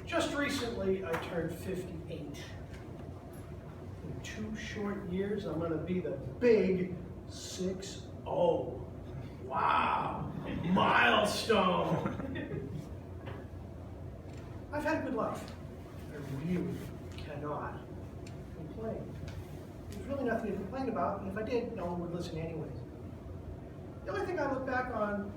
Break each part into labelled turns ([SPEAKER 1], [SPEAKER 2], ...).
[SPEAKER 1] Just recently, I turned 58. In 2 short years, I'm gonna be the big 6-0. Wow, milestone. I've had a good life. I really cannot complain. There's really nothing to complain about, and if I did, no one would listen anyways. The only thing I look back on,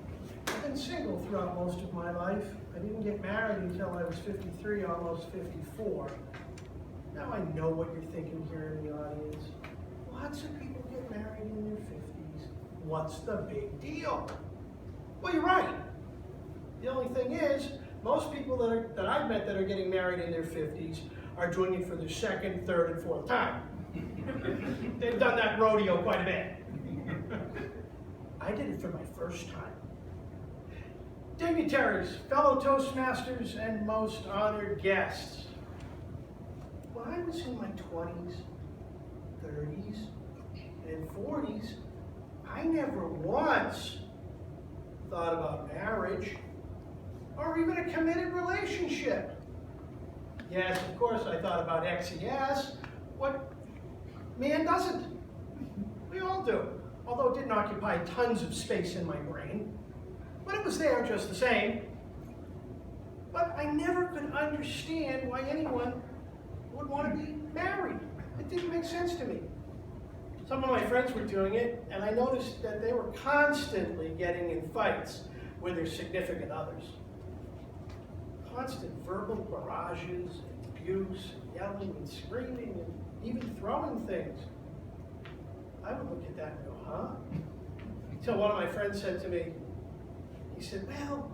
[SPEAKER 1] I've been single throughout most of my life. I didn't get married until I was 53, almost 54. Now I know what you're thinking here in the audience. Lots of people get married in their 50s. What's the big deal? Well, you're right. The only thing is, most people that I've met that are getting married in their 50s are doing it for their 2nd, 3rd, and 4th time. They've done that rodeo quite a bit. I did it for my first time. Dignitaries, fellow Toastmasters, and most honored guests. When I was in my 20s, 30s, and 40s, I never once thought about marriage or even a committed relationship. Yes, of course, I thought about XES. What man doesn't? We all do. Although it didn't occupy tons of space in my brain. But it was there just the same. But I never could understand why anyone would want to be married. It didn't make sense to me. Some of my friends were doing it, and I noticed that they were constantly getting in fights with their significant others. Constant verbal barrages, abuse, yelling and screaming, and even throwing things. I would look at that and go, huh? Until one of my friends said to me, he said, well,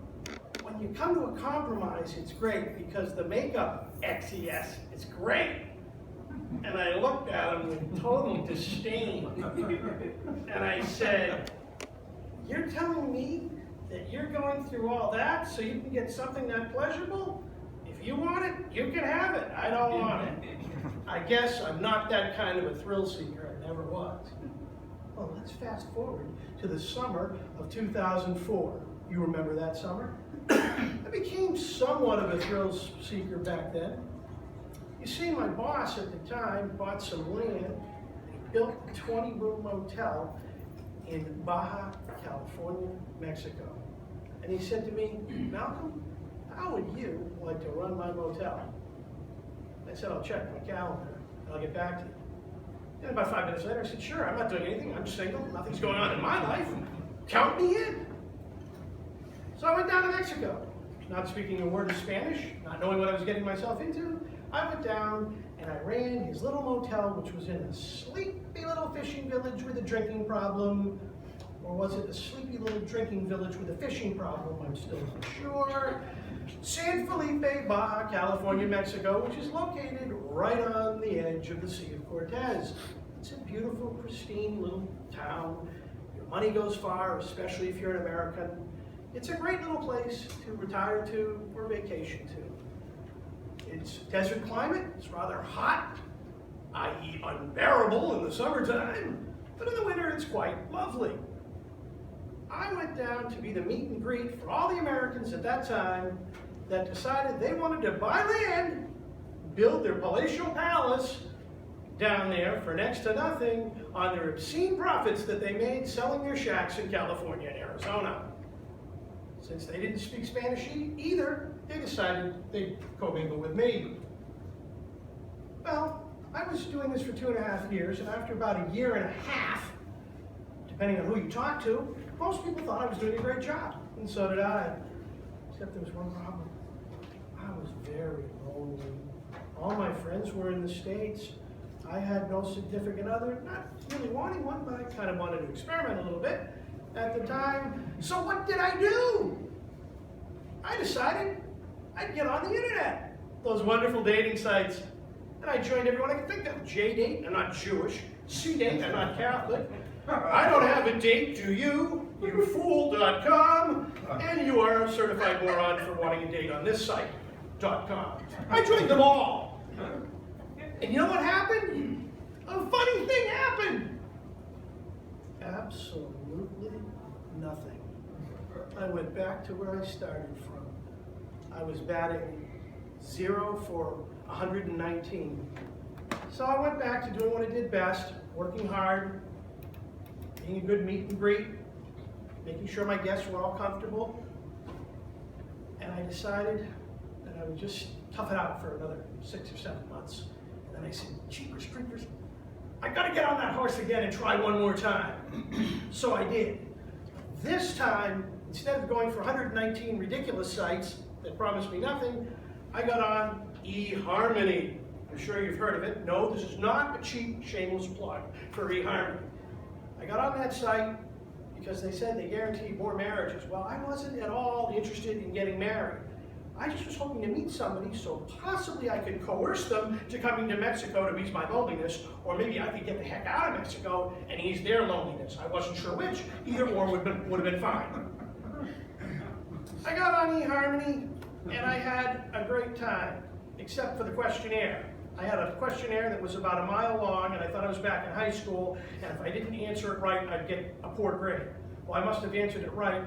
[SPEAKER 1] when you come to a compromise, it's great because the makeup, XES, is great. And I looked at him with total disdain. And I said, you're telling me that you're going through all that so you can get something that pleasurable? If you want it, you can have it. I don't want it. I guess I'm not that kind of a thrill seeker. I never was. Well, let's fast forward to the summer of 2004. You remember that summer? I became somewhat of a thrill seeker back then. You see, my boss at the time bought some land and he built a 20-room motel in Baja California, Mexico. And he said to me, Malcolm, how would you like to run my motel? I said, I'll check my calendar and I'll get back to you. And about 5 minutes later, I said, sure, I'm not doing anything. I'm single. Nothing's going on in my life. Count me in. So I went down to Mexico, not speaking a word of Spanish, not knowing what I was getting myself into. I went down and I ran his little motel, which was in a sleepy little fishing village with a drinking problem. Or was it a sleepy little drinking village with a fishing problem? I'm still not sure. San Felipe, Baja California, Mexico, which is located right on the edge of the Sea of Cortez. It's a beautiful, pristine little town. Your money goes far, especially if you're an American. It's a great little place to retire to or vacation to. It's desert climate, it's rather hot, i.e. unbearable in the summertime, but in the winter it's quite lovely. I went down to be the meet and greet for all the Americans at that time that decided they wanted to buy land, build their palatial palace down there for next to nothing on their obscene profits that they made selling their shacks in California and Arizona. Since they didn't speak Spanish either, they decided they'd commingle with me. Well, I was doing this for 2.5 years, and after about 1.5 years, depending on who you talk to, most people thought I was doing a great job, and so did I. Except there was one problem. I was very lonely. All my friends were in the States. I had no significant other, not really wanting one, but I kind of wanted to experiment a little bit at the time. So what did I do? I decided I'd get on the internet, those wonderful dating sites. And I joined everyone I could think of. J-Date, I'm not Jewish. C-Date, I'm not Catholic. I don't have a date, do you? YouFool.com. And you are a certified moron for wanting a date on this site.com. I joined them all. And you know what happened? A funny thing happened. Absolutely nothing. I went back to where I started from. I was batting 0 for 119. So I went back to doing what I did best, working hard, being a good meet and greet, making sure my guests were all comfortable. And I decided that I would just tough it out for another 6 or 7 months. And then I said, jeepers creepers, I gotta get on that horse again and try one more time. So I did. This time, instead of going for 119 ridiculous sites that promised me nothing, I got on eHarmony. I'm sure you've heard of it. No, this is not a cheap, shameless plug for eHarmony. I got on that site because they said they guaranteed more marriages. Well, I wasn't at all interested in getting married. I just was hoping to meet somebody so possibly I could coerce them to coming to Mexico to ease my loneliness, or maybe I could get the heck out of Mexico and ease their loneliness. I wasn't sure which. Either or would have been fine. I got on eHarmony and I had a great time, except for the questionnaire. I had a questionnaire that was about a mile long, and I thought I was back in high school, and if I didn't answer it right, I'd get a poor grade. Well, I must have answered it right,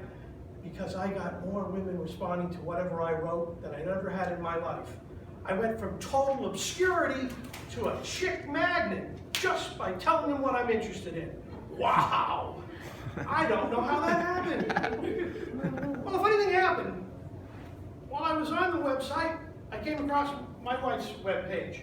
[SPEAKER 1] because I got more women responding to whatever I wrote than I'd ever had in my life. I went from total obscurity to a chick magnet just by telling them what I'm interested in. Wow! I don't know how that happened. Well, if anything happened, while I was on the website, I came across my wife's webpage,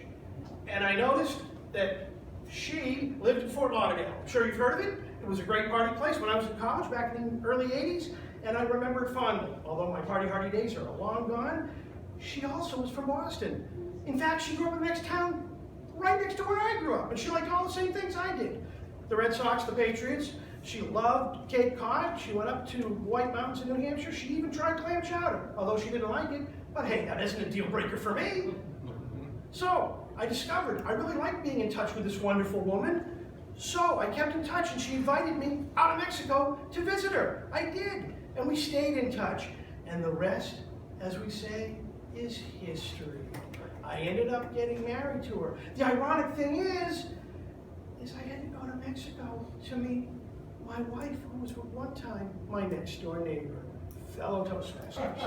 [SPEAKER 1] and I noticed that she lived in Fort Lauderdale. I'm sure you've heard of it. It was a great party place when I was in college back in the early 80s. And I remember it fondly. Although my party hardy days are long gone, she also was from Boston. In fact, she grew up in the next town, right next to where I grew up, and she liked all the same things I did. The Red Sox, the Patriots. She loved Cape Cod. She went up to White Mountains in New Hampshire. She even tried clam chowder, although she didn't like it. But hey, that isn't a deal breaker for me. So I discovered I really liked being in touch with this wonderful woman. So I kept in touch, and she invited me out of Mexico to visit her. I did. And we stayed in touch, and the rest, as we say, is history. I ended up getting married to her. The ironic thing is I had to go to Mexico to meet my wife, who was at one time my next door neighbor, fellow Toastmasters.